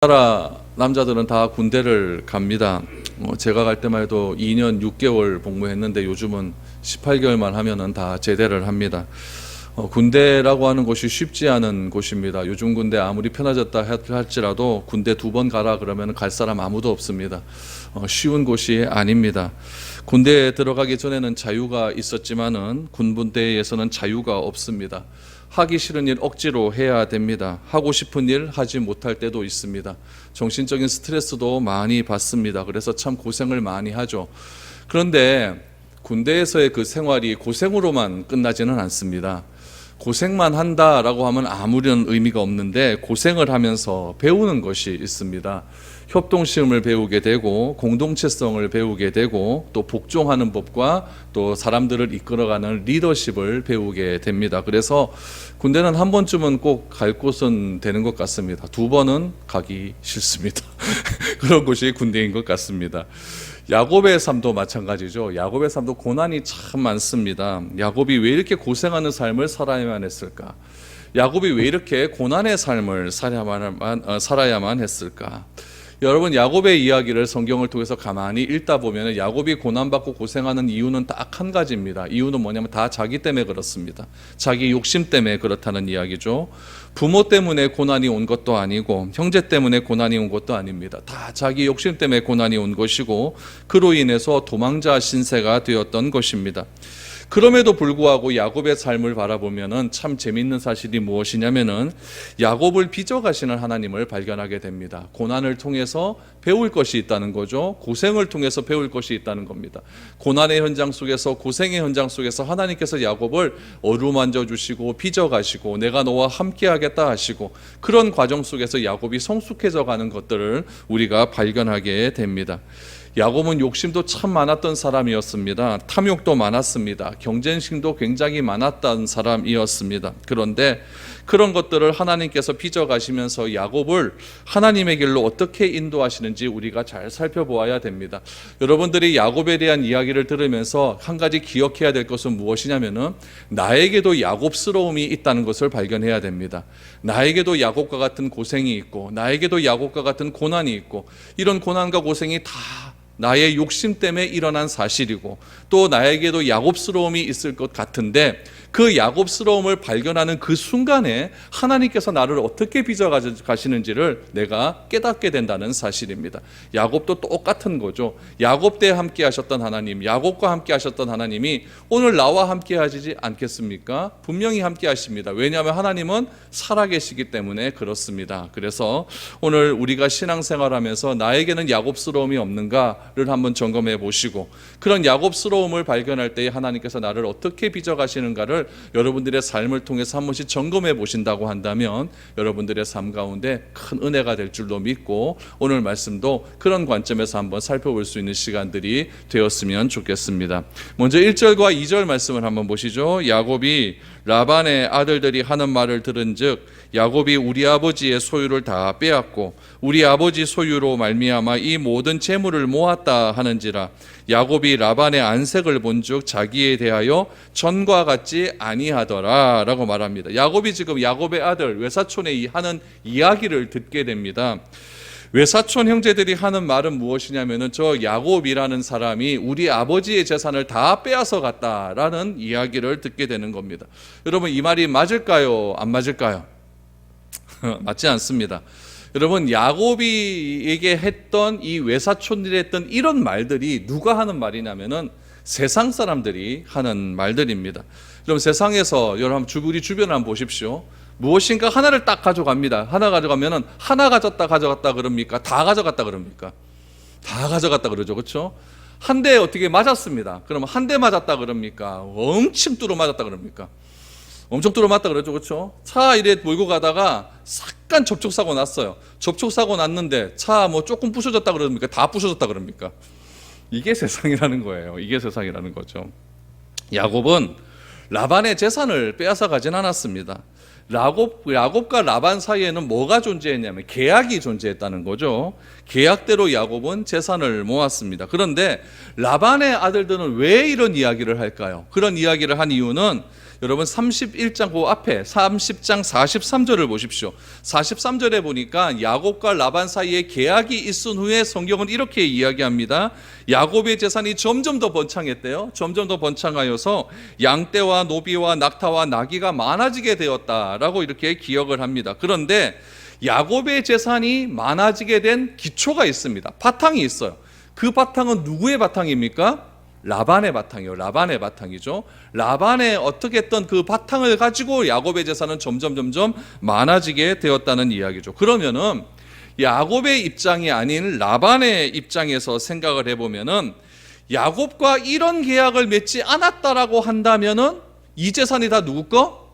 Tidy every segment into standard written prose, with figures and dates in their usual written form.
나라 남자들은 다 군대를 갑니다. 제가 갈 때만 해도 2년 6개월 복무했는데 요즘은 18개월만 하면은 다 제대를 합니다. 군대라고 하는 곳이 쉽지 않은 곳입니다. 요즘 군대 아무리 편해졌다 할지라도 군대 2번 가라 그러면 갈 사람 아무도 없습니다. 쉬운 곳이 아닙니다. 군대에 들어가기 전에는 자유가 있었지만은 군부대에서는 자유가 없습니다. 하기 싫은 일 억지로 해야 됩니다. 하고 싶은 일 하지 못할 때도 있습니다. 정신적인 스트레스도 많이 받습니다. 그래서 참 고생을 많이 하죠. 그런데 군대에서의 그 생활이 고생으로만 끝나지는 않습니다. 고생만 한다라고 하면 아무런 의미가 없는데 고생을 하면서 배우는 것이 있습니다. 협동심을 배우게 되고 공동체성을 배우게 되고 또 복종하는 법과 또 사람들을 이끌어가는 리더십을 배우게 됩니다. 그래서 군대는 한 번쯤은 꼭 갈 곳은 되는 것 같습니다. 2번은 가기 싫습니다. 그런 곳이 군대인 것 같습니다. 야곱의 삶도 마찬가지죠. 야곱의 삶도 고난이 참 많습니다. 야곱이 왜 이렇게 고생하는 삶을 살아야만 했을까? 야곱이 왜 이렇게 고난의 삶을 살아야만 했을까? 여러분, 야곱의 이야기를 성경을 통해서 가만히 읽다 보면 야곱이 고난받고 고생하는 이유는 딱 한 가지입니다. 이유는 뭐냐면 다 자기 때문에 그렇습니다. 자기 욕심 때문에 그렇다는 이야기죠. 부모 때문에 고난이 온 것도 아니고 형제 때문에 고난이 온 것도 아닙니다. 다 자기 욕심 때문에 고난이 온 것이고 그로 인해서 도망자 신세가 되었던 것입니다. 그럼에도 불구하고 야곱의 삶을 바라보면은 참 재미있는 사실이 무엇이냐면은 야곱을 빚어가시는 하나님을 발견하게 됩니다. 고난을 통해서 배울 것이 있다는 거죠. 고생을 통해서 배울 것이 있다는 겁니다. 고난의 현장 속에서, 고생의 현장 속에서 하나님께서 야곱을 어루만져 주시고 빚어가시고 내가 너와 함께하겠다 하시고 그런 과정 속에서 야곱이 성숙해져 가는 것들을 우리가 발견하게 됩니다. 야곱은 욕심도 참 많았던 사람이었습니다. 탐욕도 많았습니다. 경쟁심도 굉장히 많았던 사람이었습니다. 그런데 그런 것들을 하나님께서 빚어가시면서 야곱을 하나님의 길로 어떻게 인도하시는지 우리가 잘 살펴보아야 됩니다. 여러분들이 야곱에 대한 이야기를 들으면서 한 가지 기억해야 될 것은 무엇이냐면은 나에게도 야곱스러움이 있다는 것을 발견해야 됩니다. 나에게도 야곱과 같은 고생이 있고 나에게도 야곱과 같은 고난이 있고 이런 고난과 고생이 다 나의 욕심 때문에 일어난 사실이고 또 나에게도 야곱스러움이 있을 것 같은데 그 야곱스러움을 발견하는 그 순간에 하나님께서 나를 어떻게 빚어가시는지를 내가 깨닫게 된다는 사실입니다. 야곱도 똑같은 거죠. 야곱 때 함께 하셨던 하나님, 야곱과 함께 하셨던 하나님이 오늘 나와 함께 하시지 않겠습니까? 분명히 함께 하십니다. 왜냐하면 하나님은 살아계시기 때문에 그렇습니다. 그래서 오늘 우리가 신앙생활하면서 나에게는 야곱스러움이 없는가를 한번 점검해 보시고 그런 야곱스러움을 발견할 때에 하나님께서 나를 어떻게 빚어가시는가를 여러분들의 삶을 통해서 한 번씩 점검해 보신다고 한다면 여러분들의 삶 가운데 큰 은혜가 될 줄로 믿고 오늘 말씀도 그런 관점에서 한번 살펴볼 수 있는 시간들이 되었으면 좋겠습니다. 먼저 1절과 2절 말씀을 한번 보시죠. 야곱이 라반의 아들들이 하는 말을 들은즉 야곱이 우리 아버지의 소유를 다 빼앗고 우리 아버지 소유로 말미암아 이 모든 재물을 모았다 하는지라 야곱이 라반의 안색을 본즉 자기에 대하여 전과 같지 아니하더라 라고 말합니다. 야곱이 지금 야곱의 아들 외사촌의 하는 이야기를 듣게 됩니다. 외사촌 형제들이 하는 말은 무엇이냐면은 저 야곱이라는 사람이 우리 아버지의 재산을 다 빼앗아 갔다라는 이야기를 듣게 되는 겁니다. 여러분, 이 말이 맞을까요? 안 맞을까요? 맞지 않습니다. 여러분, 야곱이에게 했던 이 외사촌들이 했던 이런 말들이 누가 하는 말이냐면은 세상 사람들이 하는 말들입니다. 여러분, 세상에서 여러분 우리 주변을 한번 보십시오. 무엇인가 하나를 딱 가져갑니다. 하나 가져가면은 하나 가져갔다 그럽니까? 다 가져갔다 그럽니까? 다 가져갔다 그러죠. 그렇죠? 한 대 어떻게 맞았습니다. 그러면 한 대 맞았다 그럽니까? 엄청 뚫어 맞았다 그럽니까? 엄청 뚫어 맞다 그러죠. 그렇죠? 차 이래 몰고 가다가 잠깐 접촉사고 났어요. 접촉사고 났는데 차 뭐 조금 부셔졌다 그럽니까? 다 부셔졌다 그럽니까? 이게 세상이라는 거예요. 이게 세상이라는 거죠. 야곱은 라반의 재산을 빼앗아 가진 않았습니다. 야곱과 라반 사이에는 뭐가 존재했냐면 계약이 존재했다는 거죠. 계약대로 야곱은 재산을 모았습니다. 그런데 라반의 아들들은 왜 이런 이야기를 할까요? 그런 이야기를 한 이유는 여러분 31장 그 앞에 30장 43절을 보십시오. 43절에 보니까 야곱과 라반 사이에 계약이 있은 후에 성경은 이렇게 이야기합니다. 야곱의 재산이 점점 더 번창했대요. 점점 더 번창하여서 양떼와 노비와 낙타와 나귀가 많아지게 되었다라고 이렇게 기억을 합니다. 그런데 야곱의 재산이 많아지게 된 기초가 있습니다. 바탕이 있어요. 그 바탕은 누구의 바탕입니까? 라반의 바탕이요. 라반의 바탕이죠. 라반의 어떻게 했던 그 바탕을 가지고 야곱의 재산은 점점 많아지게 되었다는 이야기죠. 그러면은 야곱의 입장이 아닌 라반의 입장에서 생각을 해보면은 야곱과 이런 계약을 맺지 않았다라고 한다면은 이 재산이 다 누구 거?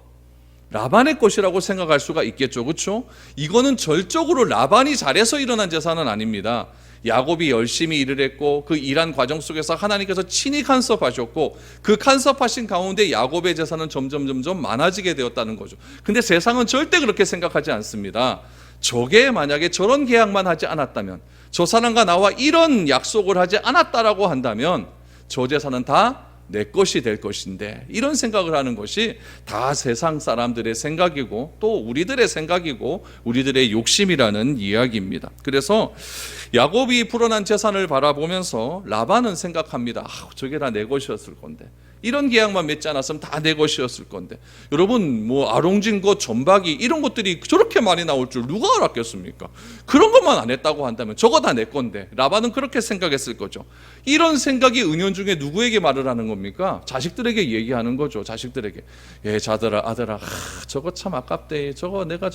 라반의 것이라고 생각할 수가 있겠죠. 그렇죠? 이거는 절적으로 라반이 잘해서 일어난 재산은 아닙니다. 야곱이 열심히 일을 했고 그 일한 과정 속에서 하나님께서 친히 간섭하셨고 그 간섭하신 가운데 야곱의 재산은 점점 많아지게 되었다는 거죠. 근데 세상은 절대 그렇게 생각하지 않습니다. 저게 만약에 저런 계약만 하지 않았다면, 저 사람과 나와 이런 약속을 하지 않았다라고 한다면 저 재산은 다 내 것이 될 것인데, 이런 생각을 하는 것이 다 세상 사람들의 생각이고 또 우리들의 생각이고 우리들의 욕심이라는 이야기입니다. 그래서 야곱이 불어난 재산을 바라보면서 라반은 생각합니다. 저게 다 내 것이었을 건데, 이런 계약만 맺지 않았으면 다 내 것이었을 건데, 여러분 뭐 아롱진 것, 점박이 이런 것들이 저렇게 많이 나올 줄 누가 알았겠습니까? 그런 것만 안 했다고 한다면 저거 다 내 건데, 라반은 그렇게 생각했을 거죠. 이런 생각이 은연중에 누구에게 말을 하는 겁니까? 자식들에게 얘기하는 거죠. 자식들에게. 자들아, 아들아, 저거 참 아깝대. 저거 내가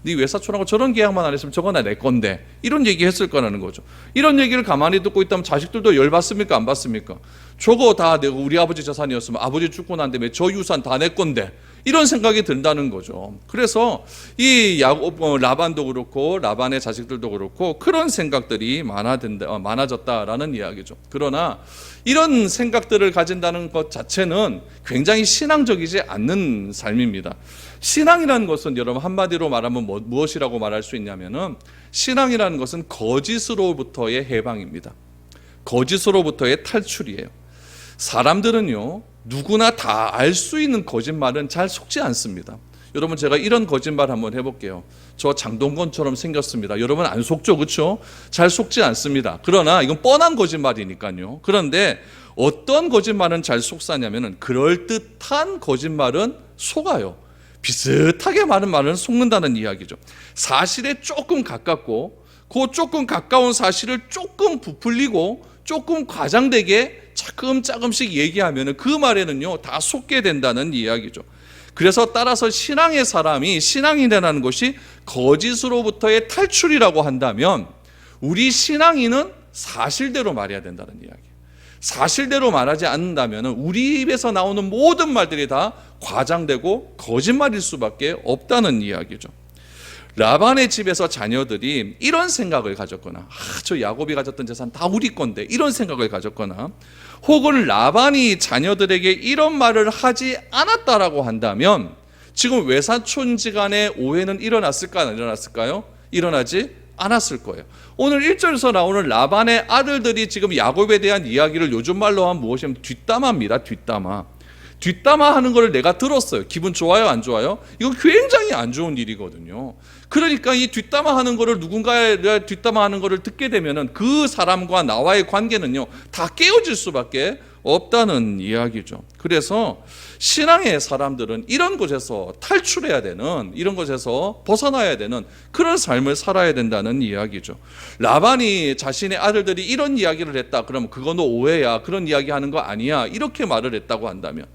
네 외사촌하고 저런 계약만 안 했으면 저거 나 내 건데, 이런 얘기 했을 거라는 거죠. 이런 얘기를 가만히 듣고 있다면 자식들도 열받습니까? 안 받습니까? 저거 다 내가 우리 아버지 재산이었으면 아버지 죽고 난 다음에 저 유산 다 내 건데, 이런 생각이 든다는 거죠. 그래서 이 라반도 그렇고 라반의 자식들도 그렇고 그런 생각들이 많아졌다라는 이야기죠. 그러나 이런 생각들을 가진다는 것 자체는 굉장히 신앙적이지 않는 삶입니다. 신앙이라는 것은 여러분 한마디로 말하면 무엇이라고 말할 수 있냐면은, 신앙이라는 것은 거짓으로부터의 해방입니다. 거짓으로부터의 탈출이에요. 사람들은요, 누구나 다 알 수 있는 거짓말은 잘 속지 않습니다. 여러분, 제가 이런 거짓말 한번 해볼게요. 저 장동건처럼 생겼습니다. 여러분 안 속죠, 그렇죠? 잘 속지 않습니다. 그러나 이건 뻔한 거짓말이니까요. 그런데 어떤 거짓말은 잘 속사냐면은, 그럴듯한 거짓말은 속아요. 비슷하게 많은 말은 속는다는 이야기죠. 사실에 조금 가깝고 그 조금 가까운 사실을 조금 부풀리고 조금 과장되게 조금씩 얘기하면 그 말에는요 다 속게 된다는 이야기죠. 그래서 따라서 신앙의 사람이, 신앙이라는 것이 거짓으로부터의 탈출이라고 한다면, 우리 신앙인은 사실대로 말해야 된다는 이야기예요. 사실대로 말하지 않는다면 우리 입에서 나오는 모든 말들이 다 과장되고 거짓말일 수밖에 없다는 이야기죠. 라반의 집에서 자녀들이 이런 생각을 가졌거나, 저 야곱이 가졌던 재산 다 우리 건데, 이런 생각을 가졌거나, 혹은 라반이 자녀들에게 이런 말을 하지 않았다라고 한다면 지금 외사촌지간의 오해는 일어났을까, 안 일어났을까요? 일어나지 않았을 거예요. 오늘 1절에서 나오는 라반의 아들들이 지금 야곱에 대한 이야기를 요즘 말로 하면 무엇이냐면 뒷담화입니다. 뒷담화 하는 걸 내가 들었어요. 기분 좋아요, 안 좋아요? 이거 굉장히 안 좋은 일이거든요. 그러니까 이 뒷담화 하는 거를, 누군가의 뒷담화 하는 거를 듣게 되면은 그 사람과 나와의 관계는요 다 깨어질 수밖에 없다는 이야기죠. 그래서 신앙의 사람들은 이런 곳에서 탈출해야 되는, 이런 곳에서 벗어나야 되는 그런 삶을 살아야 된다는 이야기죠. 라반이 자신의 아들들이 이런 이야기를 했다, 그러면 그건 오해야, 그런 이야기 하는 거 아니야, 이렇게 말을 했다고 한다면,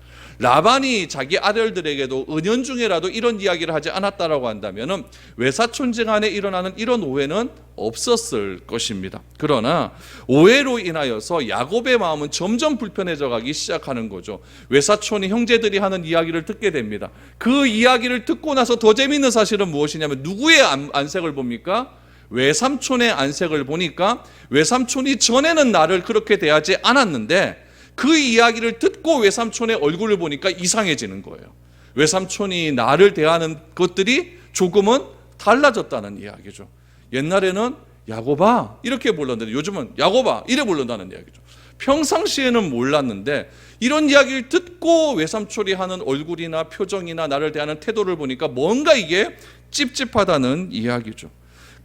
라반이 자기 아들들에게도 은연중에라도 이런 이야기를 하지 않았다라고 한다면 외사촌지간에 일어나는 이런 오해는 없었을 것입니다. 그러나 오해로 인하여서 야곱의 마음은 점점 불편해져 가기 시작하는 거죠. 외사촌이, 형제들이 하는 이야기를 듣게 됩니다. 그 이야기를 듣고 나서 더 재미있는 사실은 무엇이냐면, 누구의 안색을 봅니까? 외삼촌의 안색을 보니까 외삼촌이 전에는 나를 그렇게 대하지 않았는데 그 이야기를 듣고 외삼촌의 얼굴을 보니까 이상해지는 거예요. 외삼촌이 나를 대하는 것들이 조금은 달라졌다는 이야기죠. 옛날에는 야곱아 이렇게 불렀는데 요즘은 야곱아 이래 부른다는 이야기죠. 평상시에는 몰랐는데 이런 이야기를 듣고 외삼촌이 하는 얼굴이나 표정이나 나를 대하는 태도를 보니까 뭔가 이게 찝찝하다는 이야기죠.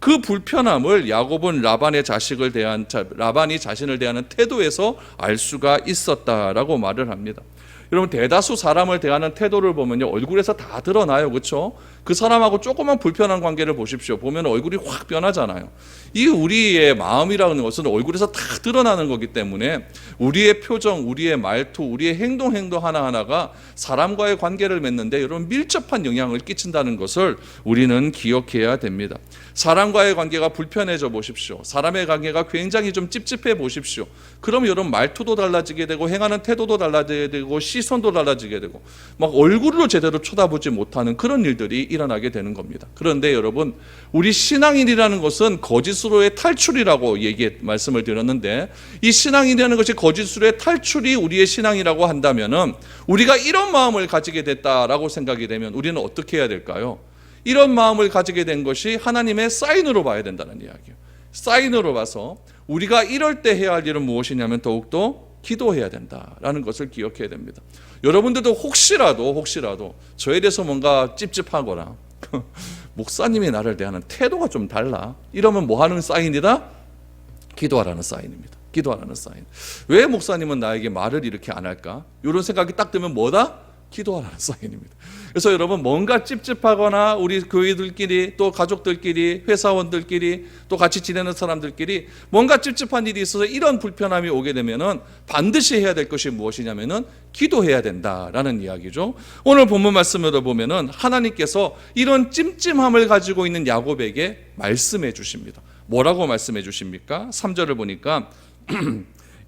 그 불편함을 야곱은 라반이 자신을 대하는 태도에서 알 수가 있었다라고 말을 합니다. 여러분, 대다수 사람을 대하는 태도를 보면요, 얼굴에서 다 드러나요. 그렇죠? 그 사람하고 조그만 불편한 관계를 보십시오. 보면 얼굴이 확 변하잖아요. 이 우리의 마음이라는 것은 얼굴에서 다 드러나는 거기 때문에 우리의 표정, 우리의 말투, 우리의 행동 하나하나가 사람과의 관계를 맺는데 여러분 밀접한 영향을 끼친다는 것을 우리는 기억해야 됩니다. 사람과의 관계가 불편해져 보십시오. 사람의 관계가 굉장히 좀 찝찝해 보십시오. 그럼 여러분 말투도 달라지게 되고 행하는 태도도 달라지게 되고 시선도 달라지게 되고 막 얼굴로 제대로 쳐다보지 못하는 그런 일들이 일어나게 되는 겁니다. 그런데 여러분, 우리 신앙인이라는 것은 거짓으로의 탈출이라고 말씀을 드렸는데, 이 신앙이라는 것이 거짓으로의 탈출이 우리의 신앙이라고 한다면은 우리가 이런 마음을 가지게 됐다라고 생각이 되면 우리는 어떻게 해야 될까요? 이런 마음을 가지게 된 것이 하나님의 사인으로 봐야 된다는 이야기예요. 사인으로 봐서 우리가 이럴 때 해야 할 일은 무엇이냐면 더욱더 기도해야 된다라는 것을 기억해야 됩니다. 여러분들도 혹시라도 저에 대해서 뭔가 찝찝하거나 목사님이 나를 대하는 태도가 좀 달라, 이러면 뭐 하는 사인이다? 기도하라는 사인입니다. 기도하라는 사인. 왜 목사님은 나에게 말을 이렇게 안 할까? 이런 생각이 딱 들면 뭐다? 기도하라는 사인입니다. 그래서 여러분, 뭔가 찝찝하거나 우리 교회들끼리 또 가족들끼리 회사원들끼리 또 같이 지내는 사람들끼리 뭔가 찝찝한 일이 있어서 이런 불편함이 오게 되면은 반드시 해야 될 것이 무엇이냐면은 기도해야 된다라는 이야기죠. 오늘 본문 말씀으로 보면은 하나님께서 이런 찜찜함을 가지고 있는 야곱에게 말씀해 주십니다. 뭐라고 말씀해 주십니까? 3절을 보니까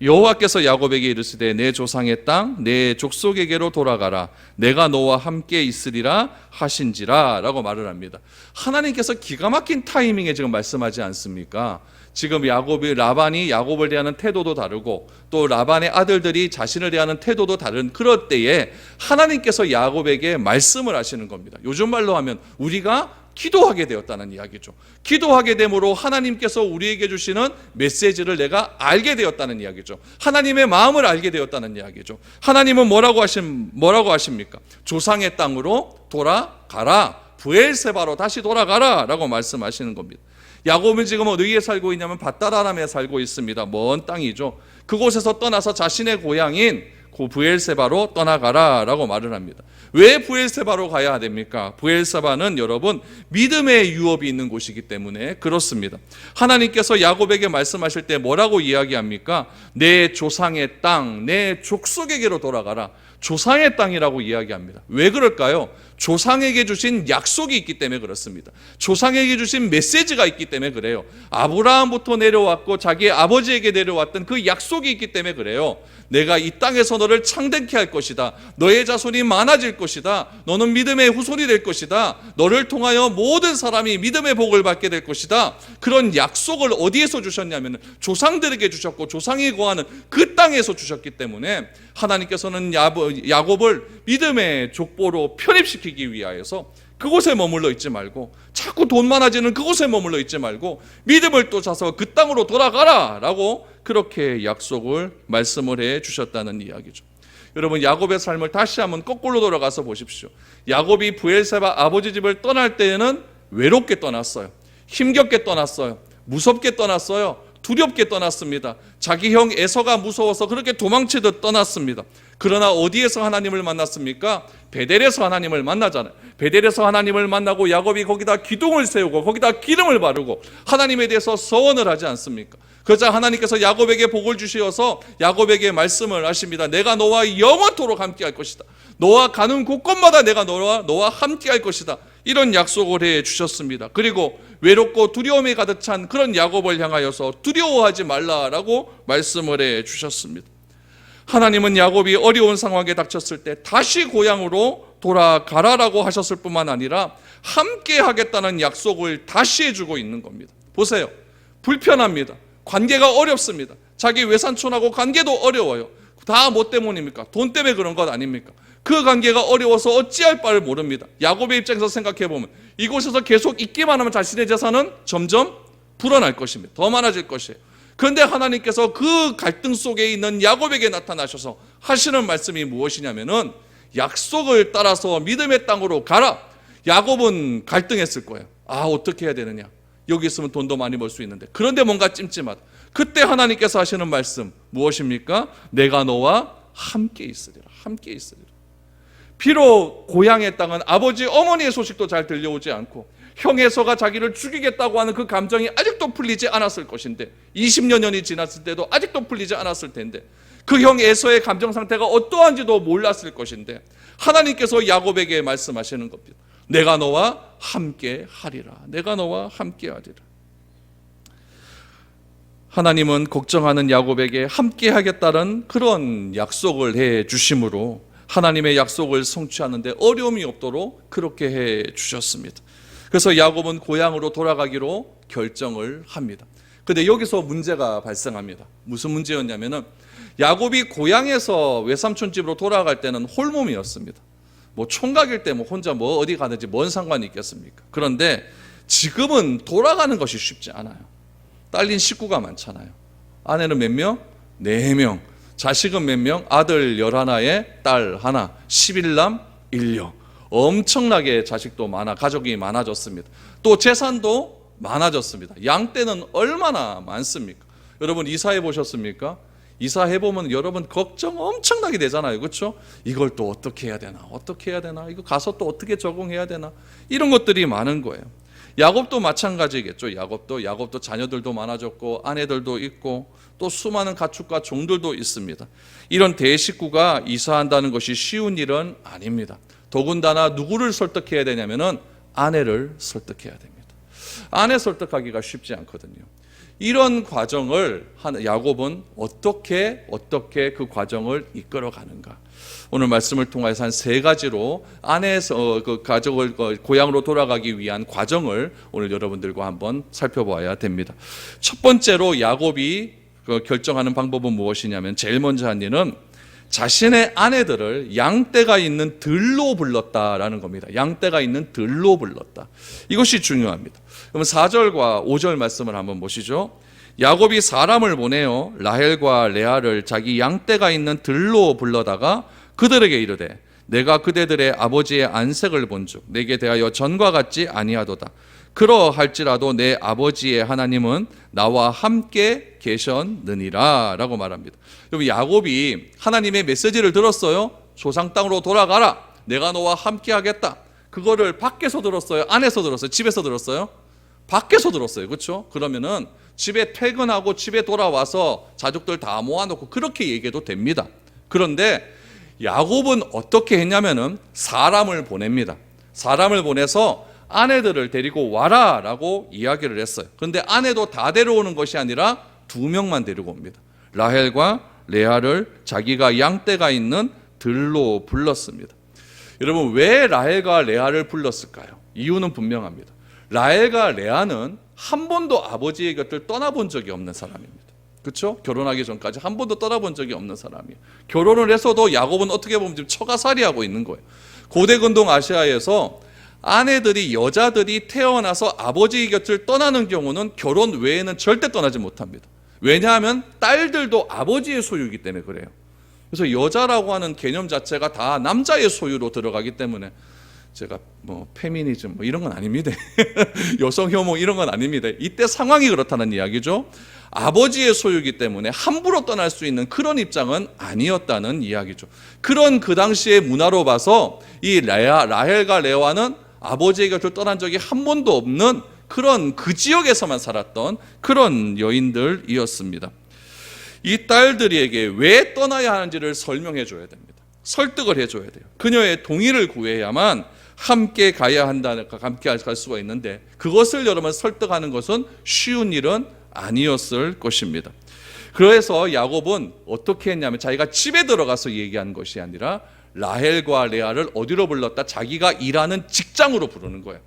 여호와께서 야곱에게 이르시되 내 조상의 땅 내 족속에게로 돌아가라, 내가 너와 함께 있으리라 하신지라 라고 말을 합니다. 하나님께서 기가 막힌 타이밍에 지금 말씀하지 않습니까? 지금 라반이 야곱을 대하는 태도도 다르고 또 라반의 아들들이 자신을 대하는 태도도 다른 그럴 때에 하나님께서 야곱에게 말씀을 하시는 겁니다. 요즘 말로 하면 우리가 기도하게 되었다는 이야기죠. 기도하게 됨으로 하나님께서 우리에게 주시는 메시지를 내가 알게 되었다는 이야기죠. 하나님의 마음을 알게 되었다는 이야기죠. 하나님은 뭐라고 하십니까? 조상의 땅으로 돌아가라, 브엘세바로 다시 돌아가라 라고 말씀하시는 겁니다. 야곱은 지금 어디에 살고 있냐면 밧다라람에 살고 있습니다. 먼 땅이죠. 그곳에서 떠나서 자신의 고향인 브엘세바로 떠나가라 라고 말을 합니다. 왜 브엘세바로 가야 됩니까? 브엘세바는 여러분 믿음의 유업이 있는 곳이기 때문에 그렇습니다. 하나님께서 야곱에게 말씀하실 때 뭐라고 이야기합니까? 내 조상의 땅, 내 족속에게로 돌아가라. 조상의 땅이라고 이야기합니다. 왜 그럴까요? 조상에게 주신 약속이 있기 때문에 그렇습니다. 조상에게 주신 메시지가 있기 때문에 그래요. 아브라함부터 내려왔고 자기의 아버지에게 내려왔던 그 약속이 있기 때문에 그래요. 내가 이 땅에서 너를 창대케 할 것이다. 너의 자손이 많아질 것이다. 너는 믿음의 후손이 될 것이다. 너를 통하여 모든 사람이 믿음의 복을 받게 될 것이다. 그런 약속을 어디에서 주셨냐면 조상들에게 주셨고 조상이 거하는 그 땅에서 주셨기 때문에 하나님께서는 야곱을 믿음의 족보로 편입시키기 위하여서 그곳에 머물러 있지 말고 자꾸 돈 많아지는 그곳에 머물러 있지 말고 믿음을 쫓아서 그 땅으로 돌아가라 라고 그렇게 약속을 말씀을 해 주셨다는 이야기죠. 여러분, 야곱의 삶을 다시 한번 거꾸로 돌아가서 보십시오. 야곱이 브엘세바 아버지 집을 떠날 때에는 외롭게 떠났어요. 힘겹게 떠났어요. 무섭게 떠났어요. 두렵게 떠났습니다. 자기 형 에서가 무서워서 그렇게 도망치듯 떠났습니다. 그러나 어디에서 하나님을 만났습니까? 베델에서 하나님을 만나잖아요. 베델에서 하나님을 만나고 야곱이 거기다 기둥을 세우고 거기다 기름을 바르고 하나님에 대해서 서원을 하지 않습니까? 그러자 하나님께서 야곱에게 복을 주시어서 야곱에게 말씀을 하십니다. 내가 너와 영원토록 함께 할 것이다. 너와 가는 곳곳마다 내가 너와 함께 할 것이다. 이런 약속을 해 주셨습니다. 그리고 외롭고 두려움이 가득 찬 그런 야곱을 향하여서 두려워하지 말라라고 말씀을 해 주셨습니다. 하나님은 야곱이 어려운 상황에 닥쳤을 때 다시 고향으로 돌아가라라고 하셨을 뿐만 아니라 함께 하겠다는 약속을 다시 해주고 있는 겁니다. 보세요. 불편합니다. 관계가 어렵습니다. 자기 외삼촌하고 관계도 어려워요. 다 뭐 때문입니까? 돈 때문에 그런 것 아닙니까? 그 관계가 어려워서 어찌할 바를 모릅니다. 야곱의 입장에서 생각해보면 이곳에서 계속 있기만 하면 자신의 재산은 점점 불어날 것입니다. 더 많아질 것이에요. 그런데 하나님께서 그 갈등 속에 있는 야곱에게 나타나셔서 하시는 말씀이 무엇이냐면은 약속을 따라서 믿음의 땅으로 가라. 야곱은 갈등했을 거예요. 어떻게 해야 되느냐. 여기 있으면 돈도 많이 벌 수 있는데. 그런데 뭔가 찜찜하다. 그때 하나님께서 하시는 말씀 무엇입니까? 내가 너와 함께 있으리라. 함께 있으리라. 비록 고향의 땅은 아버지 어머니의 소식도 잘 들려오지 않고 형에서가 자기를 죽이겠다고 하는 그 감정이 아직도 풀리지 않았을 것인데 20여 년이 지났을 때도 아직도 풀리지 않았을 텐데 그 형 에서의 감정 상태가 어떠한지도 몰랐을 것인데 하나님께서 야곱에게 말씀하시는 겁니다. 내가 너와 함께 하리라. 내가 너와 함께 하리라. 하나님은 걱정하는 야곱에게 함께 하겠다는 그런 약속을 해 주심으로 하나님의 약속을 성취하는데 어려움이 없도록 그렇게 해 주셨습니다. 그래서 야곱은 고향으로 돌아가기로 결정을 합니다. 그런데 여기서 문제가 발생합니다. 무슨 문제였냐면은 야곱이 고향에서 외삼촌 집으로 돌아갈 때는 홀몸이었습니다. 총각일 때 혼자 어디 가든지 뭔 상관이 있겠습니까? 그런데 지금은 돌아가는 것이 쉽지 않아요. 딸린 식구가 많잖아요. 아내는 몇 명? 4명. 자식은 몇 명? 아들 11에 딸 하나. 11남 1녀. 엄청나게 자식도 많아, 가족이 많아졌습니다. 또 재산도 많아졌습니다. 양떼는 얼마나 많습니까? 여러분 이사해 보셨습니까? 이사해보면 여러분 걱정 엄청나게 되잖아요. 그렇죠? 이걸 또 어떻게 해야 되나? 어떻게 해야 되나? 이거 가서 또 어떻게 적응해야 되나? 이런 것들이 많은 거예요. 야곱도 마찬가지겠죠. 야곱도 자녀들도 많아졌고 아내들도 있고 또 수많은 가축과 종들도 있습니다. 이런 대식구가 이사한다는 것이 쉬운 일은 아닙니다. 더군다나 누구를 설득해야 되냐면은 아내를 설득해야 됩니다. 아내 설득하기가 쉽지 않거든요. 이런 과정을 야곱은 어떻게 그 과정을 이끌어 가는가? 오늘 말씀을 통해서 한 3가지로 아내에서 그 가족을 고향으로 돌아가기 위한 과정을 오늘 여러분들과 한번 살펴봐야 됩니다. 첫 번째로 야곱이 결정하는 방법은 무엇이냐면 제일 먼저 한 일은 자신의 아내들을 양떼가 있는 들로 불렀다라는 겁니다. 양떼가 있는 들로 불렀다. 이것이 중요합니다. 그럼 4절과 5절 말씀을 한번 보시죠. 야곱이 사람을 보내어 라헬과 레아를 자기 양떼가 있는 들로 불러다가 그들에게 이르되 내가 그대들의 아버지의 안색을 본즉 내게 대하여 전과 같지 아니하도다. 그러할지라도 내 아버지의 하나님은 나와 함께 계셨느니라 라고 말합니다. 여러분 야곱이 하나님의 메시지를 들었어요. 조상 땅으로 돌아가라. 내가 너와 함께 하겠다. 그거를 밖에서 들었어요? 안에서 들었어요? 집에서 들었어요? 밖에서 들었어요. 그렇죠? 그러면은 집에 퇴근하고 집에 돌아와서 자족들 다 모아놓고 그렇게 얘기해도 됩니다. 그런데 야곱은 어떻게 했냐면은 사람을 보냅니다. 사람을 보내서 아내들을 데리고 와라 라고 이야기를 했어요. 그런데 아내도 다 데려오는 것이 아니라 2명만 데리고 옵니다. 라헬과 레아를 자기가 양떼가 있는 들로 불렀습니다. 여러분 왜 라헬과 레아를 불렀을까요? 이유는 분명합니다. 라헬과 레아는 한 번도 아버지의 곁을 떠나본 적이 없는 사람입니다. 그렇죠? 결혼하기 전까지 한 번도 떠나본 적이 없는 사람이에요. 결혼을 해서도 야곱은 어떻게 보면 지금 처가살이하고 있는 거예요. 고대 근동 아시아에서 아내들이 여자들이 태어나서 아버지의 곁을 떠나는 경우는 결혼 외에는 절대 떠나지 못합니다. 왜냐하면 딸들도 아버지의 소유이기 때문에 그래요. 그래서 여자라고 하는 개념 자체가 다 남자의 소유로 들어가기 때문에 제가 페미니즘 이런 건 아닙니다. 여성 혐오 이런 건 아닙니다. 이때 상황이 그렇다는 이야기죠. 아버지의 소유이기 때문에 함부로 떠날 수 있는 그런 입장은 아니었다는 이야기죠. 그런 그 당시의 문화로 봐서 이 라헬과 레아는 아버지의 곁을 떠난 적이 한 번도 없는 그런 그 지역에서만 살았던 그런 여인들이었습니다. 이 딸들에게 왜 떠나야 하는지를 설명해 줘야 됩니다. 설득을 해줘야 돼요. 그녀의 동의를 구해야만 함께 가야 한다는, 함께 갈 수가 있는데 그것을 여러분 설득하는 것은 쉬운 일은 아니었을 것입니다. 그래서 야곱은 어떻게 했냐면 자기가 집에 들어가서 얘기한 것이 아니라 라헬과 레아를 어디로 불렀다? 자기가 일하는 직장으로 부르는 거예요.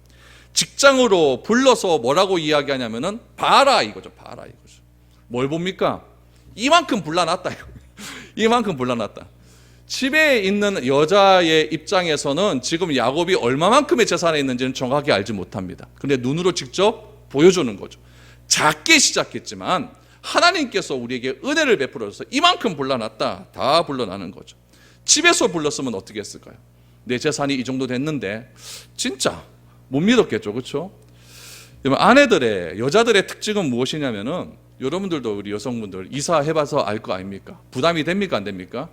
직장으로 불러서 뭐라고 이야기하냐면은 봐라 이거죠. 봐라 이거죠. 뭘 봅니까? 이만큼 불러놨다. 이만큼 불러놨다. 집에 있는 여자의 입장에서는 지금 야곱이 얼마만큼의 재산이 있는지는 정확히 알지 못합니다. 그런데 눈으로 직접 보여주는 거죠. 작게 시작했지만 하나님께서 우리에게 은혜를 베풀어서 이만큼 불러놨다. 다 불러나는 거죠. 집에서 불렀으면 어떻게 했을까요? 내 재산이 이 정도 됐는데 진짜 못 믿었겠죠. 그렇죠? 아내들의, 여자들의 특징은 무엇이냐면은, 여러분들도 우리 여성분들 이사해봐서 알 거 아닙니까? 부담이 됩니까? 안 됩니까?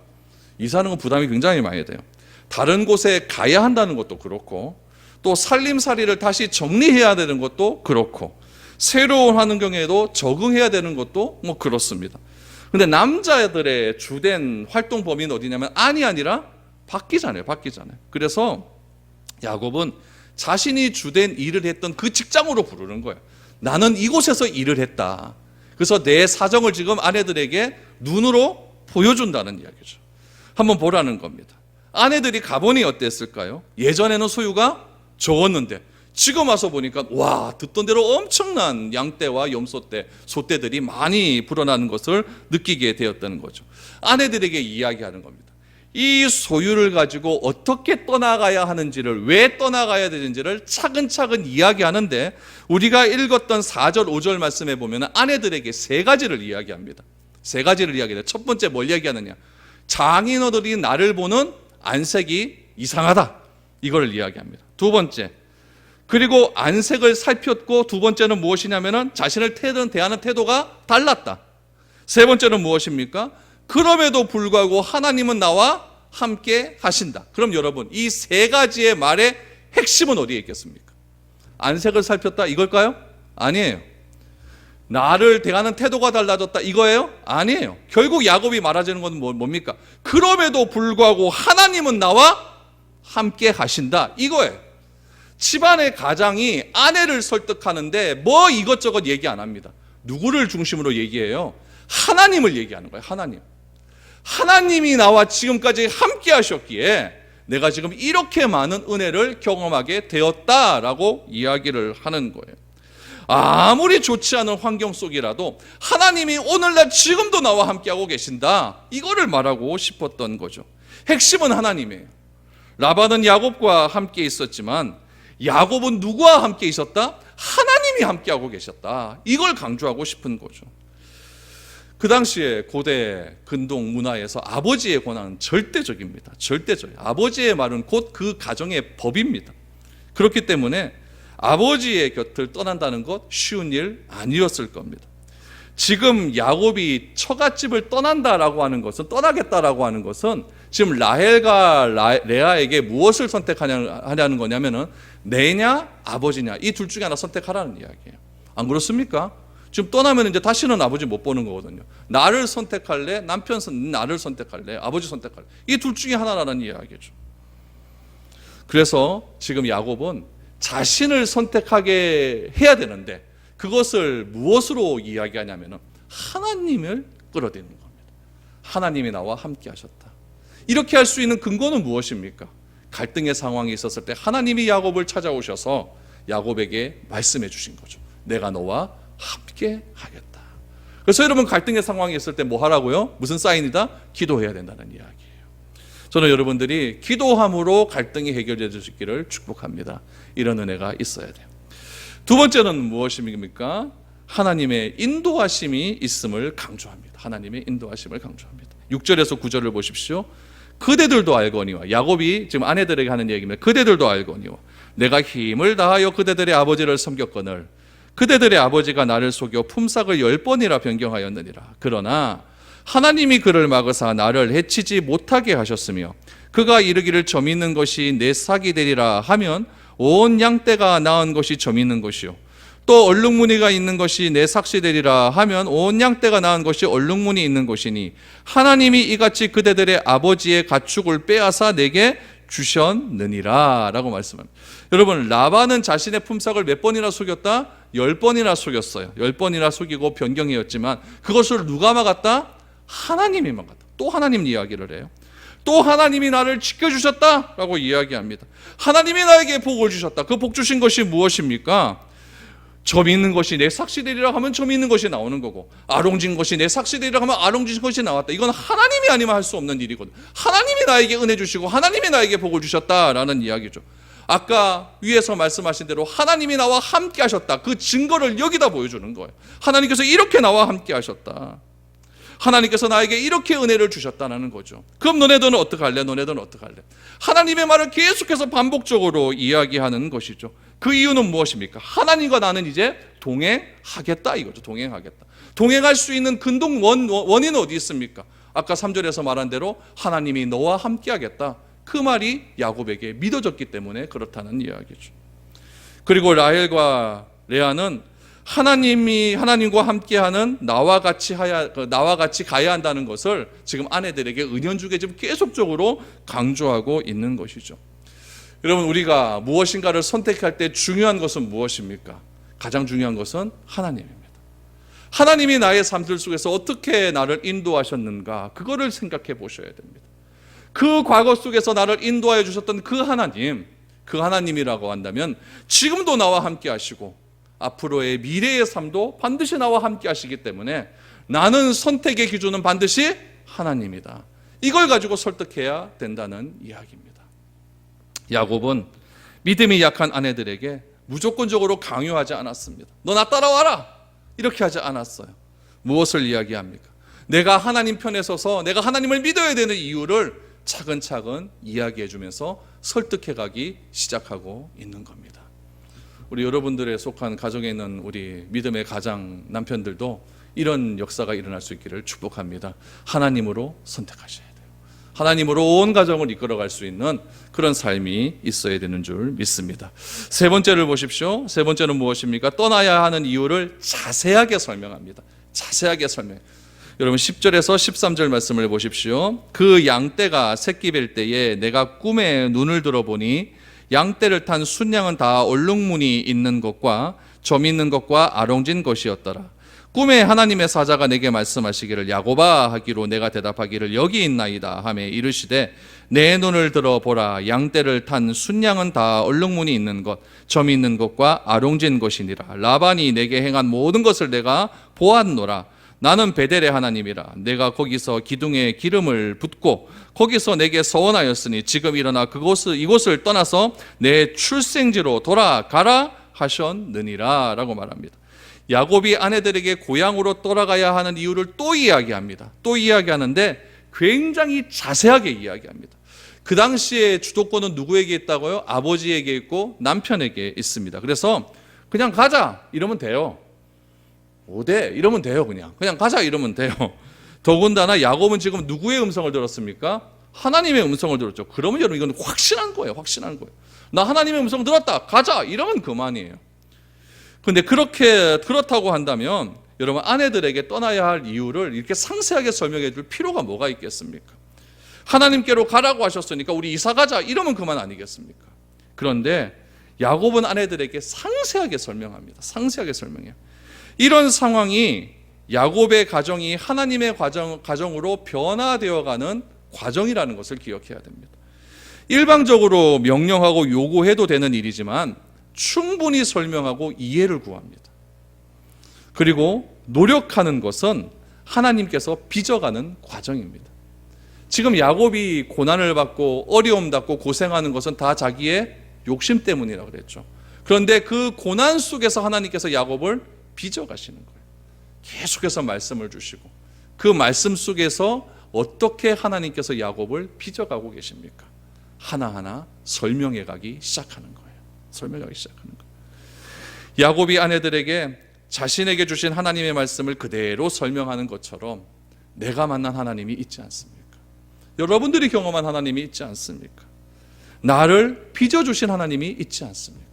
이사하는 건 부담이 굉장히 많이 돼요. 다른 곳에 가야 한다는 것도 그렇고, 또 살림살이를 다시 정리해야 되는 것도 그렇고, 새로운 환경에도 적응해야 되는 것도 뭐 그렇습니다. 근데 남자들의 주된 활동 범위는 어디냐면 안이 아니라 바뀌잖아요. 그래서 야곱은 자신이 주된 일을 했던 그 직장으로 부르는 거예요. 나는 이곳에서 일을 했다. 그래서 내 사정을 지금 아내들에게 눈으로 보여준다는 이야기죠. 한번 보라는 겁니다. 아내들이 가보니 어땠을까요? 예전에는 소유가 적었는데 지금 와서 보니까 와, 듣던 대로 엄청난 양떼와 염소떼, 소떼들이 많이 불어나는 것을 느끼게 되었다는 거죠. 아내들에게 이야기하는 겁니다. 이 소유를 가지고 어떻게 떠나가야 하는지를, 왜 떠나가야 되는지를 차근차근 이야기하는데, 우리가 읽었던 4절 5절 말씀에 보면 아내들에게 세 가지를 이야기합니다. 세 가지를 이야기해요. 첫 번째 뭘 이야기하느냐? 장인어들이 나를 보는 안색이 이상하다, 이걸 이야기합니다. 두 번째, 그리고 안색을 살폈고, 두 번째는 무엇이냐면은 자신을 대하는 태도가 달랐다. 세 번째는 무엇입니까? 그럼에도 불구하고 하나님은 나와 함께 하신다. 그럼 여러분, 이 세 가지의 말의 핵심은 어디에 있겠습니까? 안색을 살폈다, 이걸까요? 아니에요. 나를 대하는 태도가 달라졌다, 이거예요? 아니에요. 결국 야곱이 말하자는 건 뭡니까? 그럼에도 불구하고 하나님은 나와 함께 하신다, 이거예요. 집안의 가장이 아내를 설득하는데 뭐 이것저것 얘기 안 합니다. 누구를 중심으로 얘기해요? 하나님을 얘기하는 거예요. 하나님이 나와 지금까지 함께 하셨기에 내가 지금 이렇게 많은 은혜를 경험하게 되었다라고 이야기를 하는 거예요. 아무리 좋지 않은 환경 속이라도 하나님이 오늘날 지금도 나와 함께하고 계신다, 이거를 말하고 싶었던 거죠. 핵심은 하나님이에요. 라반은 야곱과 함께 있었지만 야곱은 누구와 함께 있었다? 하나님이 함께하고 계셨다, 이걸 강조하고 싶은 거죠. 그 당시에 고대 근동 문화에서 아버지의 권한은 절대적입니다. 절대적이에요. 아버지의 말은 곧 그 가정의 법입니다. 그렇기 때문에 아버지의 곁을 떠난다는 것 쉬운 일 아니었을 겁니다. 지금 야곱이 처갓집을 떠나겠다라고 하는 것은 지금 라헬과 레아에게 무엇을 선택하냐는 거냐면은 내냐 아버지냐, 이 둘 중에 하나 선택하라는 이야기예요. 안 그렇습니까? 지금 떠나면 이제 다시는 아버지 못 보는 거거든요. 나를 선택할래? 나를 선택할래? 아버지 선택할래? 이 둘 중에 하나라는 이야기죠. 그래서 지금 야곱은 자신을 선택하게 해야 되는데 그것을 무엇으로 이야기하냐면 하나님을 끌어들이는 겁니다. 하나님이 나와 함께 하셨다. 이렇게 할 수 있는 근거는 무엇입니까? 갈등의 상황이 있었을 때 하나님이 야곱을 찾아오셔서 야곱에게 말씀해 주신 거죠. 내가 너와 함께 하겠다. 그래서 여러분, 갈등의 상황이 있을 때 뭐 하라고요? 무슨 사인이다? 기도해야 된다는 이야기예요. 저는 여러분들이 기도함으로 갈등이 해결될 수 있기를 축복합니다. 이런 은혜가 있어야 돼요. 두 번째는 무엇입니까? 하나님의 인도하심이 있음을 강조합니다. 하나님의 인도하심을 강조합니다. 6절에서 9절을 보십시오. 그대들도 알거니와, 야곱이 지금 아내들에게 하는 얘기입니다. 그대들도 알거니와 내가 힘을 다하여 그대들의 아버지를 섬겼거늘 그대들의 아버지가 나를 속여 품삯을 10번이나 변경하였느니라. 그러나 하나님이 그를 막으사 나를 해치지 못하게 하셨으며 그가 이르기를 점 있는 것이 내 삭이 되리라 하면 온 양떼가 낳은 것이 점 있는 것이요 또 얼룩무늬가 있는 것이 내 삭시 되리라 하면 온 양떼가 낳은 것이 얼룩무늬 있는 것이니 하나님이 이같이 그대들의 아버지의 가축을 빼앗아 내게 주셨느니라 라고 말씀합니다. 여러분, 라반은 자신의 품삯을 몇 번이나 속였다? 10번이나 속였어요. 10번이나 속이고 변경이었지만 그것을 누가 막았다? 하나님이 막았다. 또 하나님 이야기를 해요. 또 하나님이 나를 지켜주셨다라고 이야기합니다. 하나님이 나에게 복을 주셨다. 그 복 주신 것이 무엇입니까? 점 있는 것이 내 삭시 되리라 하면 점 있는 것이 나오는 거고, 아롱진 것이 내 삭시 되리라 하면 아롱진 것이 나왔다. 이건 하나님이 아니면 할 수 없는 일이거든. 하나님이 나에게 은혜 주시고 하나님이 나에게 복을 주셨다라는 이야기죠. 아까 위에서 말씀하신 대로 하나님이 나와 함께 하셨다. 그 증거를 여기다 보여주는 거예요. 하나님께서 이렇게 나와 함께 하셨다. 하나님께서 나에게 이렇게 은혜를 주셨다는 거죠. 그럼 너네들은 어떻게 할래? 너네들은 어떻게 할래? 하나님의 말을 계속해서 반복적으로 이야기하는 것이죠. 그 이유는 무엇입니까? 하나님과 나는 이제 동행하겠다 이거죠. 동행하겠다. 동행할 수 있는 근동 원인은 어디 있습니까? 아까 3절에서 말한 대로 하나님이 너와 함께 하겠다. 그 말이 야곱에게 믿어졌기 때문에 그렇다는 이야기죠. 그리고 라헬과 레아는 하나님과 함께하는 나와 같이 가야 한다는 것을 지금 아내들에게 은연중에 지금 계속적으로 강조하고 있는 것이죠. 여러분, 우리가 무엇인가를 선택할 때 중요한 것은 무엇입니까? 가장 중요한 것은 하나님입니다. 하나님이 나의 삶들 속에서 어떻게 나를 인도하셨는가, 그거를 생각해 보셔야 됩니다. 그 과거 속에서 나를 인도하여 주셨던 그 하나님이라고 한다면 지금도 나와 함께 하시고 앞으로의 미래의 삶도 반드시 나와 함께 하시기 때문에 나는 선택의 기준은 반드시 하나님이다. 이걸 가지고 설득해야 된다는 이야기입니다. 야곱은 믿음이 약한 아내들에게 무조건적으로 강요하지 않았습니다. 너 나 따라와라! 이렇게 하지 않았어요. 무엇을 이야기합니까? 내가 하나님 편에 서서 내가 하나님을 믿어야 되는 이유를 차근차근 이야기해 주면서 설득해 가기 시작하고 있는 겁니다. 우리 여러분들의 속한 가정에 있는 우리 믿음의 가장 남편들도 이런 역사가 일어날 수 있기를 축복합니다. 하나님으로 선택하셔야 돼요. 하나님으로 온 가정을 이끌어갈 수 있는 그런 삶이 있어야 되는 줄 믿습니다. 세 번째를 보십시오. 세 번째는 무엇입니까? 떠나야 하는 이유를 자세하게 설명합니다. 자세하게 설명. 여러분 10절에서 13절 말씀을 보십시오. 그 양떼가 새끼 뵐 때에 내가 꿈에 눈을 들어보니 양떼를 탄 순양은 다 얼룩무늬 있는 것과 점 있는 것과 아롱진 것이었더라. 꿈에 하나님의 사자가 내게 말씀하시기를 야곱아 하기로 내가 대답하기를 여기 있나이다 하매 이르시되 내 눈을 들어보라. 양떼를 탄 순양은 다 얼룩무늬 있는 것, 점 있는 것과 아롱진 것이니라. 라반이 내게 행한 모든 것을 내가 보았노라. 나는 베델의 하나님이라. 내가 거기서 기둥에 기름을 붓고 거기서 내게 서원하였으니 지금 일어나 이곳을 떠나서 내 출생지로 돌아가라 하셨느니라 라고 말합니다. 야곱이 아내들에게 고향으로 돌아가야 하는 이유를 또 이야기합니다. 또 이야기하는데 굉장히 자세하게 이야기합니다. 그 당시에 주도권은 누구에게 있다고요? 아버지에게 있고 남편에게 있습니다. 그래서 그냥 가자 이러면 돼요. 5대 이러면 돼요. 그냥 가자 이러면 돼요. 더군다나 야곱은 지금 누구의 음성을 들었습니까? 하나님의 음성을 들었죠. 그러면 여러분 이건 확신한 거예요. 나 하나님의 음성 들었다. 가자 이러면 그만이에요. 그런데 그렇다고 한다면 여러분 아내들에게 떠나야 할 이유를 이렇게 상세하게 설명해 줄 필요가 뭐가 있겠습니까? 하나님께로 가라고 하셨으니까 우리 이사 가자 이러면 그만 아니겠습니까? 그런데 야곱은 아내들에게 상세하게 설명합니다. 상세하게 설명해요. 이런 상황이 야곱의 가정이 하나님의 가정으로 변화되어가는 과정이라는 것을 기억해야 됩니다. 일방적으로 명령하고 요구해도 되는 일이지만 충분히 설명하고 이해를 구합니다. 그리고 노력하는 것은 하나님께서 빚어가는 과정입니다. 지금 야곱이 고난을 받고 어려움 받고 고생하는 것은 다 자기의 욕심 때문이라고 그랬죠. 그런데 그 고난 속에서 하나님께서 야곱을 빚어가시는 거예요. 계속해서 말씀을 주시고 그 말씀 속에서 어떻게 하나님께서 야곱을 빚어가고 계십니까? 하나하나 설명해 가기 시작하는 거예요. 야곱이 아내들에게 자신에게 주신 하나님의 말씀을 그대로 설명하는 것처럼 내가 만난 하나님이 있지 않습니까? 여러분들이 경험한 하나님이 있지 않습니까? 나를 빚어주신 하나님이 있지 않습니까?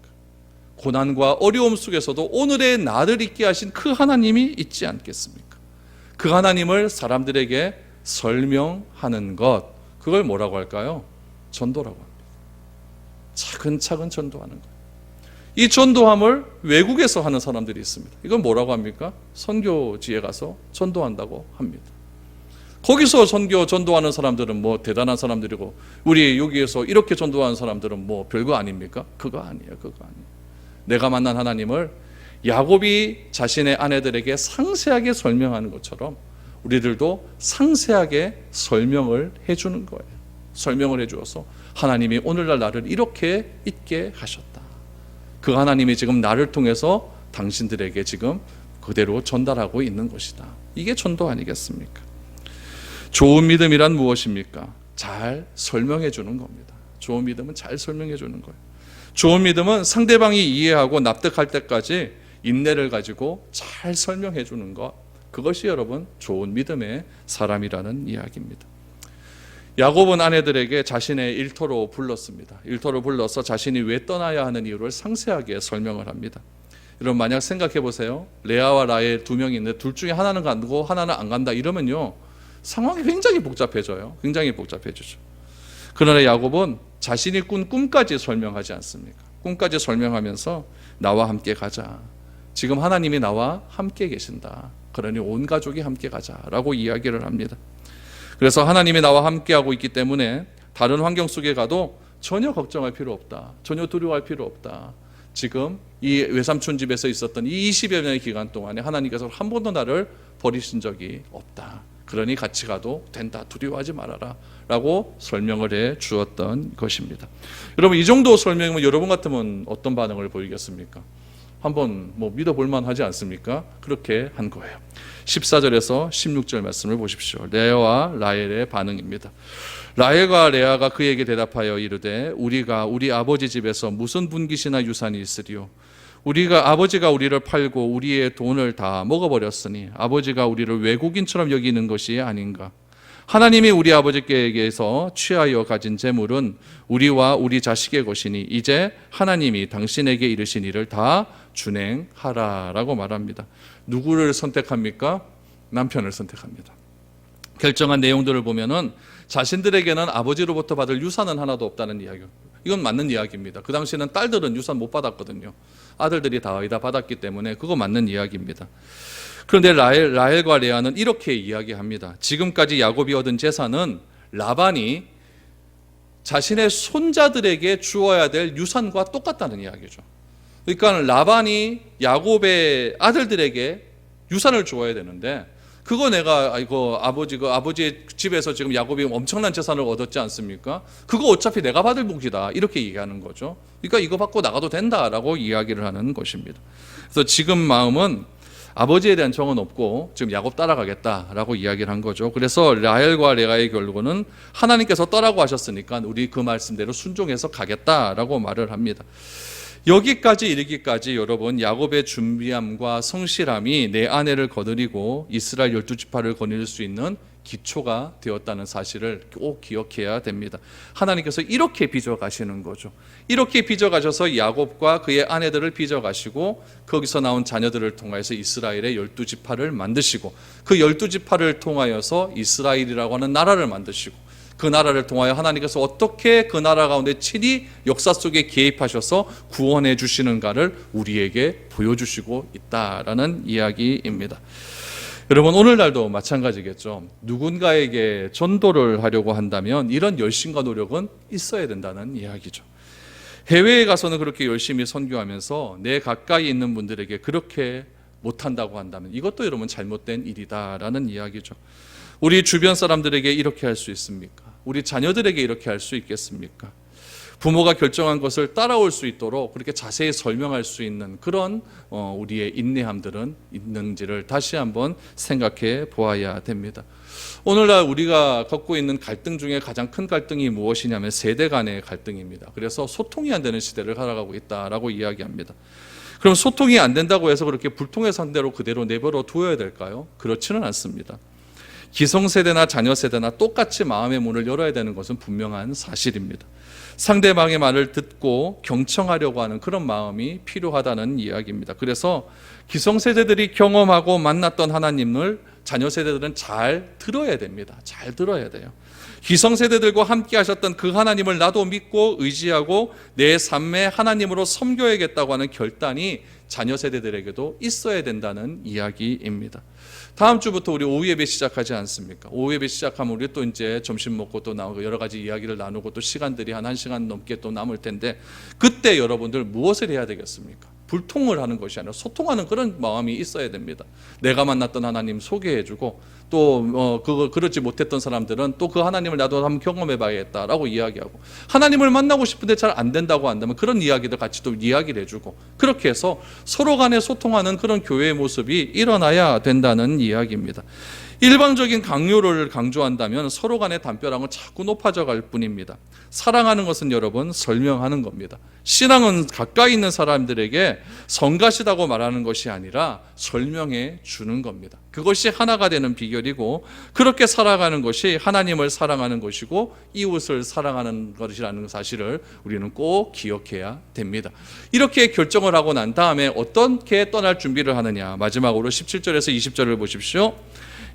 고난과 어려움 속에서도 오늘의 나를 있게 하신 그 하나님이 있지 않겠습니까? 그 하나님을 사람들에게 설명하는 것, 그걸 뭐라고 할까요? 전도라고 합니다. 차근차근 전도하는 것. 이 전도함을 외국에서 하는 사람들이 있습니다. 이건 뭐라고 합니까? 선교지에 가서 전도한다고 합니다. 거기서 전도하는 사람들은 뭐 대단한 사람들이고 우리 여기에서 이렇게 전도하는 사람들은 뭐 별거 아닙니까? 그거 아니에요. 내가 만난 하나님을 야곱이 자신의 아내들에게 상세하게 설명하는 것처럼 우리들도 상세하게 설명을 해주는 거예요. 설명을 해주어서 하나님이 오늘날 나를 이렇게 있게 하셨다. 그 하나님이 지금 나를 통해서 당신들에게 지금 그대로 전달하고 있는 것이다. 이게 전도 아니겠습니까? 좋은 믿음이란 무엇입니까? 잘 설명해 주는 겁니다. 좋은 믿음은 잘 설명해 주는 거예요. 좋은 믿음은 상대방이 이해하고 납득할 때까지 인내를 가지고 잘 설명해 주는 것, 그것이 여러분 좋은 믿음의 사람이라는 이야기입니다. 야곱은 아내들에게 자신의 일터로 불렀습니다. 일터로 불러서 자신이 왜 떠나야 하는 이유를 상세하게 설명을 합니다. 여러분 만약 생각해 보세요. 레아와 라헬 두 명이 있는데 둘 중에 하나는 가고 하나는 안 간다 이러면요, 상황이 굉장히 복잡해져요. 굉장히 복잡해지죠. 그러나 야곱은 자신이 꾼 꿈까지 설명하지 않습니까? 꿈까지 설명하면서 나와 함께 가자. 지금 하나님이 나와 함께 계신다. 그러니 온 가족이 함께 가자라고 이야기를 합니다. 그래서 하나님이 나와 함께하고 있기 때문에 다른 환경 속에 가도 전혀 걱정할 필요 없다. 전혀 두려워할 필요 없다. 지금 이 외삼촌 집에서 있었던 이 20여 년의 기간 동안에 하나님께서 한 번도 나를 버리신 적이 없다. 그러니 같이 가도 된다. 두려워하지 말아라 라고 설명을 해 주었던 것입니다. 여러분 이 정도 설명이면 여러분 같으면 어떤 반응을 보이겠습니까? 한번 믿어볼 만하지 않습니까? 그렇게 한 거예요. 14절에서 16절 말씀을 보십시오. 레아와 라헬의 반응입니다. 라헬과 레아가 그에게 대답하여 이르되 우리가 우리 아버지 집에서 무슨 분깃이나 유산이 있으리요? 아버지가 우리를 팔고 우리의 돈을 다 먹어버렸으니 아버지가 우리를 외국인처럼 여기는 것이 아닌가? 하나님이 우리 아버지께서 취하여 가진 재물은 우리와 우리 자식의 것이니 이제 하나님이 당신에게 이르신 일을 다 준행하라라고 말합니다. 누구를 선택합니까? 남편을 선택합니다. 결정한 내용들을 보면은 자신들에게는 아버지로부터 받을 유산은 하나도 없다는 이야기예요. 이건 맞는 이야기입니다. 그 당시에는 딸들은 유산 못 받았거든요. 아들들이 다 받았기 때문에 그거 맞는 이야기입니다. 그런데 라헬과 레아는 이렇게 이야기합니다. 지금까지 야곱이 얻은 재산은 라반이 자신의 손자들에게 주어야 될 유산과 똑같다는 이야기죠. 그러니까 라반이 야곱의 아들들에게 유산을 주어야 되는데 그거 내가 아버지의 집에서 지금 야곱이 엄청난 재산을 얻었지 않습니까? 그거 어차피 내가 받을 몫이다 이렇게 얘기하는 거죠. 그러니까 이거 받고 나가도 된다라고 이야기를 하는 것입니다. 그래서 지금 마음은 아버지에 대한 정은 없고 지금 야곱 따라가겠다라고 이야기를 한 거죠. 그래서 라헬과 레아의 결론은 하나님께서 떠라고 하셨으니까 우리 그 말씀대로 순종해서 가겠다라고 말을 합니다. 여기까지 이르기까지 여러분 야곱의 준비함과 성실함이 내 아내를 거느리고 이스라엘 12지파를 거느릴 수 있는 기초가 되었다는 사실을 꼭 기억해야 됩니다. 하나님께서 이렇게 빚어가시는 거죠. 이렇게 빚어가셔서 야곱과 그의 아내들을 빚어가시고 거기서 나온 자녀들을 통해서 이스라엘의 12지파를 만드시고 그 12지파를 통하여서 이스라엘이라고 하는 나라를 만드시고 그 나라를 통하여 하나님께서 어떻게 그 나라 가운데 친히 역사 속에 개입하셔서 구원해 주시는가를 우리에게 보여주시고 있다라는 이야기입니다. 여러분 오늘날도 마찬가지겠죠. 누군가에게 전도를 하려고 한다면 이런 열심과 노력은 있어야 된다는 이야기죠. 해외에 가서는 그렇게 열심히 선교하면서 내 가까이 있는 분들에게 그렇게 못한다고 한다면 이것도 여러분 잘못된 일이다라는 이야기죠. 우리 주변 사람들에게 이렇게 할 수 있습니까? 우리 자녀들에게 이렇게 할 수 있겠습니까? 부모가 결정한 것을 따라올 수 있도록 그렇게 자세히 설명할 수 있는 그런 우리의 인내함들은 있는지를 다시 한번 생각해 보아야 됩니다. 오늘날 우리가 겪고 있는 갈등 중에 가장 큰 갈등이 무엇이냐면 세대 간의 갈등입니다. 그래서 소통이 안 되는 시대를 살아가고 있다라고 이야기합니다. 그럼 소통이 안 된다고 해서 그렇게 불통의 상대로 그대로 내버려 두어야 될까요? 그렇지는 않습니다. 기성세대나 자녀세대나 똑같이 마음의 문을 열어야 되는 것은 분명한 사실입니다. 상대방의 말을 듣고 경청하려고 하는 그런 마음이 필요하다는 이야기입니다. 그래서 기성세대들이 경험하고 만났던 하나님을 자녀세대들은 잘 들어야 됩니다. 잘 들어야 돼요. 기성세대들과 함께 하셨던 그 하나님을 나도 믿고 의지하고 내 삶의 하나님으로 섬겨야겠다고 하는 결단이 자녀세대들에게도 있어야 된다는 이야기입니다. 다음 주부터 우리 오후 예배 시작하지 않습니까? 오후 예배 시작하면 우리 또 이제 점심 먹고 또 나오고 여러 가지 이야기를 나누고 또 시간들이 한 1시간 넘게 또 남을 텐데 그때 여러분들 무엇을 해야 되겠습니까? 불통을 하는 것이 아니라 소통하는 그런 마음이 있어야 됩니다. 내가 만났던 하나님 소개해주고 또 그렇지 못했던 사람들은 또 그 하나님을 나도 한번 경험해봐야겠다라고 이야기하고, 하나님을 만나고 싶은데 잘 안 된다고 한다면 그런 이야기들 같이 또 이야기를 해주고, 그렇게 해서 서로 간에 소통하는 그런 교회의 모습이 일어나야 된다는 이야기입니다. 일방적인 강요를 강조한다면 서로 간의 담벼락은 자꾸 높아져 갈 뿐입니다. 사랑하는 것은 여러분 설명하는 겁니다. 신앙은 가까이 있는 사람들에게 성가시다고 말하는 것이 아니라 설명해 주는 겁니다. 그것이 하나가 되는 비결이고, 그렇게 살아가는 것이 하나님을 사랑하는 것이고 이웃을 사랑하는 것이라는 사실을 우리는 꼭 기억해야 됩니다. 이렇게 결정을 하고 난 다음에 어떻게 떠날 준비를 하느냐, 마지막으로 17절에서 20절을 보십시오.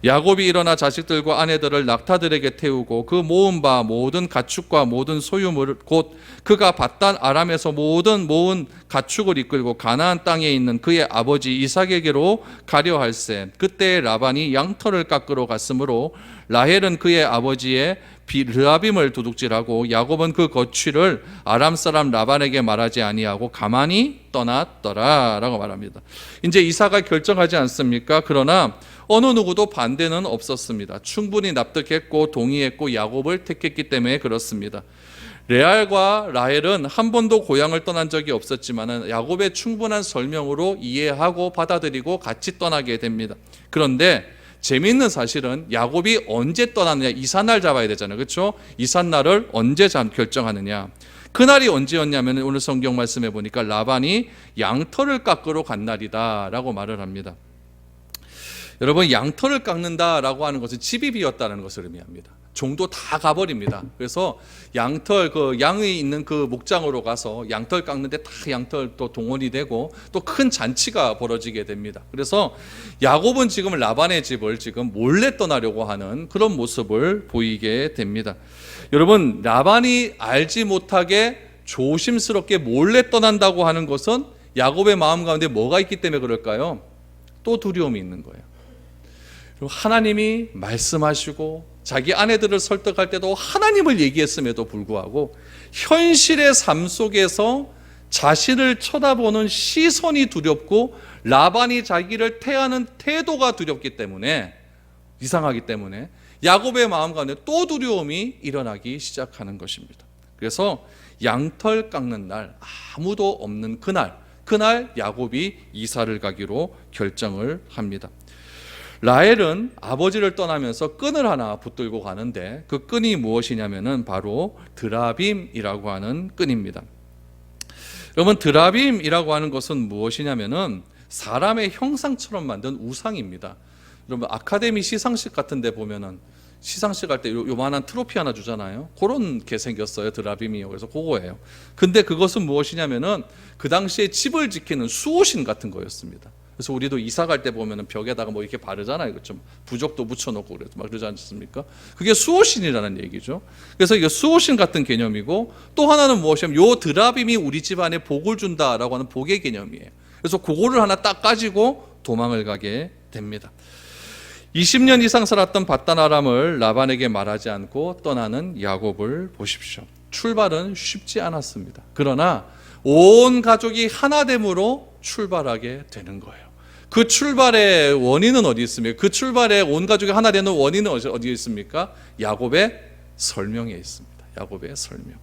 야곱이 일어나 자식들과 아내들을 낙타들에게 태우고 그 모은 바 모든 가축과 모든 소유물 곧 그가 밧단 아람에서 모은 가축을 이끌고 가나안 땅에 있는 그의 아버지 이삭에게로 가려 할세. 그때 라반이 양털을 깎으러 갔으므로 라헬은 그의 아버지의 르아빔을 도둑질하고 야곱은 그 거취를 아람 사람 라반에게 말하지 아니하고 가만히 떠났더라 라고 말합니다. 이제 이삭이 결정하지 않습니까? 그러나 어느 누구도 반대는 없었습니다. 충분히 납득했고 동의했고 야곱을 택했기 때문에 그렇습니다. 레알과 라헬은 한 번도 고향을 떠난 적이 없었지만 야곱의 충분한 설명으로 이해하고 받아들이고 같이 떠나게 됩니다. 그런데 재미있는 사실은 야곱이 언제 떠나느냐, 이삿날 잡아야 되잖아요. 그렇죠? 이삿날을 언제 결정하느냐. 그날이 언제였냐면 오늘 성경 말씀해 보니까 라반이 양털을 깎으러 간 날이다 라고 말을 합니다. 여러분, 양털을 깎는다라고 하는 것은 집이 비었다는 것을 의미합니다. 종도 다 가버립니다. 그래서 양털, 양이 있는 그 목장으로 가서 양털 깎는데 다 양털 또 동원이 되고 또 큰 잔치가 벌어지게 됩니다. 그래서 야곱은 지금 라반의 집을 지금 몰래 떠나려고 하는 그런 모습을 보이게 됩니다. 여러분, 라반이 알지 못하게 조심스럽게 몰래 떠난다고 하는 것은 야곱의 마음 가운데 뭐가 있기 때문에 그럴까요? 또 두려움이 있는 거예요. 하나님이 말씀하시고 자기 아내들을 설득할 때도 하나님을 얘기했음에도 불구하고 현실의 삶 속에서 자신을 쳐다보는 시선이 두렵고 라반이 자기를 태하는 태도가 두렵기 때문에, 이상하기 때문에 야곱의 마음 가운데 또 두려움이 일어나기 시작하는 것입니다. 그래서 양털 깎는 날, 아무도 없는 그날 야곱이 이사를 가기로 결정을 합니다. 라헬은 아버지를 떠나면서 끈을 하나 붙들고 가는데 그 끈이 무엇이냐면은 바로 드라빔이라고 하는 끈입니다. 여러분, 드라빔이라고 하는 것은 무엇이냐면은 사람의 형상처럼 만든 우상입니다. 여러분, 아카데미 시상식 같은 데 보면은 시상식 할 때 요만한 트로피 하나 주잖아요. 그런 게 생겼어요. 드라빔이요. 그래서 그거예요. 근데 그것은 무엇이냐면은 그 당시에 집을 지키는 수호신 같은 거였습니다. 그래서 우리도 이사 갈 때 보면은 벽에다가 뭐 이렇게 바르잖아요. 그렇죠? 부적도 붙여놓고 그래서 막 그러지 않습니까? 그게 수호신이라는 얘기죠. 그래서 이게 수호신 같은 개념이고, 또 하나는 무엇이냐면 요 드라빔이 우리 집안에 복을 준다라고 하는 복의 개념이에요. 그래서 그거를 하나 딱 가지고 도망을 가게 됩니다. 20년 이상 살았던 밧단 아람을 라반에게 말하지 않고 떠나는 야곱을 보십시오. 출발은 쉽지 않았습니다. 그러나 온 가족이 하나됨으로 출발하게 되는 거예요. 그 출발의 원인은 어디 있습니까? 그 출발에 온 가족이 하나 되는 원인은 어디에 있습니까? 야곱의 설명에 있습니다. 야곱의 설명.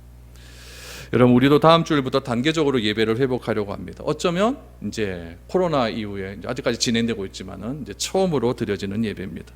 여러분, 우리도 다음 주일부터 단계적으로 예배를 회복하려고 합니다. 어쩌면 이제 코로나 이후에 아직까지 진행되고 있지만은 이제 처음으로 드려지는 예배입니다.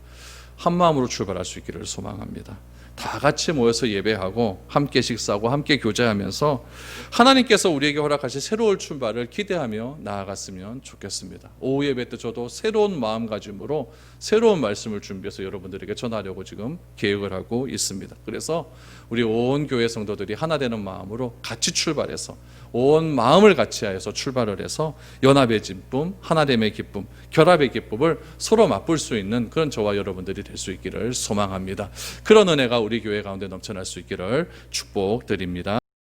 한 마음으로 출발할 수 있기를 소망합니다. 다 같이 모여서 예배하고 함께 식사하고 함께 교제하면서 하나님께서 우리에게 허락하신 새로운 출발을 기대하며 나아갔으면 좋겠습니다. 오후 예배 때 저도 새로운 마음가짐으로 새로운 말씀을 준비해서 여러분들에게 전하려고 지금 계획을 하고 있습니다. 그래서 우리 온 교회 성도들이 하나 되는 마음으로 같이 출발해서 온 마음을 같이 하여서 출발을 해서 연합의 기쁨, 하나됨의 기쁨, 결합의 기쁨을 서로 맛볼 수 있는 그런 저와 여러분들이 될 수 있기를 소망합니다. 그런 은혜가 우리 교회 가운데 넘쳐날 수 있기를 축복드립니다.